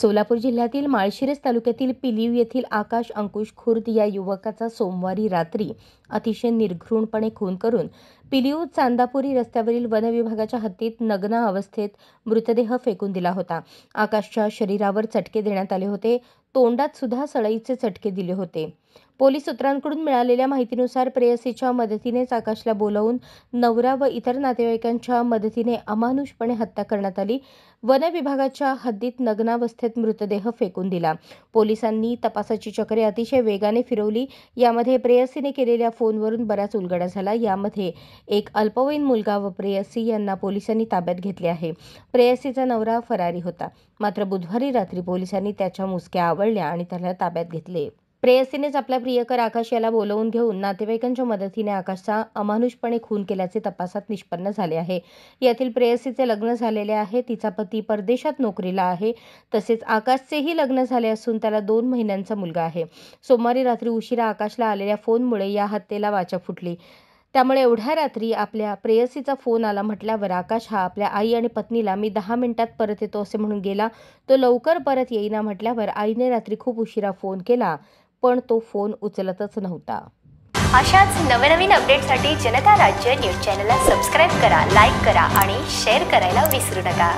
सोलापूर जिल्ह्यातील माळशिरस तालुक्यातील पिलीव येथील आकाश अंकुश खुर्द या युवकाचा सोमवारी रात्री अतिशय निर्घृणपणे खून करून पिलीव चांदापुरी रस्त्यावरील वन विभागाच्या हद्दीत नग्न अवस्थेत मृतदेह फेकून दिला होता। आकाशच्या शरीरावर चटके देण्यात आले होते, तोंडात सुद्धा सळईचे चटके दिले होते। पोलीस सूत्रांकडून मिळालेल्या माहितीनुसार प्रेयसीच्या मदतीनेच आकाशला बोलावून नवरा व इतर नातेवाईकांच्या मदतीने अमानुषपणे हत्या करण्यात आली। वन विभागाच्या हद्दीत नग्नावस्थेत मृतदेह फेकून दिला। पोलिसांनी तपासाची चक्रे अतिशय वेगाने फिरवली। यामध्ये प्रेयसीने केलेल्या फोनवरून बराच उलगडा झाला। यामध्ये एक अल्पवयीन मुलगा व प्रेयसी यांना पोलिसांनी ताब्यात घेतले आहे। प्रेयसीचा नवरा फरारी होता, मात्र बुधवारी रात्री पोलिसांनी त्याच्या मुसक्या आवळल्या आणि त्याला ताब्यात घेतले। प्रेयसीनेच आपला प्रियकर आकाश याला बोलावून घेऊन नातेवाईकांच्या मदतीने आकाशचा अमानुषपणे खून केल्याचे तपासात निष्पन्न झाले आहे। यातील प्रेयसीचे लग्न झालेले आहे, तिचा पती परदेशात नोकरीला आहे, तसेच आकाशचेही लग्न झाले असून त्याला 2 महिन्यांचा मुलगा आहे। सोमवारी रात्री उशिरा आकाशला आलेल्या फोनमुळे या हत्येला वाचा फुटली। त्यामुळे एवढ्या रात्री आपल्या प्रेयसीचा फोन आला म्हटल्यावर आकाश हा आपल्या आई आणि पत्नीला मी 10 मिनिटात परत येतो असे म्हणून गेला। तो लवकर परत येईना म्हटल्यावर आईने रात्री खूप उशिरा फोन केला, पण तो फोन उचलतच नव्हता। अशाच नवनवीन अपडेटसाठी जनता राज्य न्यूज चॅनलला सबस्क्राइब करा, लाईक करा आणि शेअर करायला विसरू नका।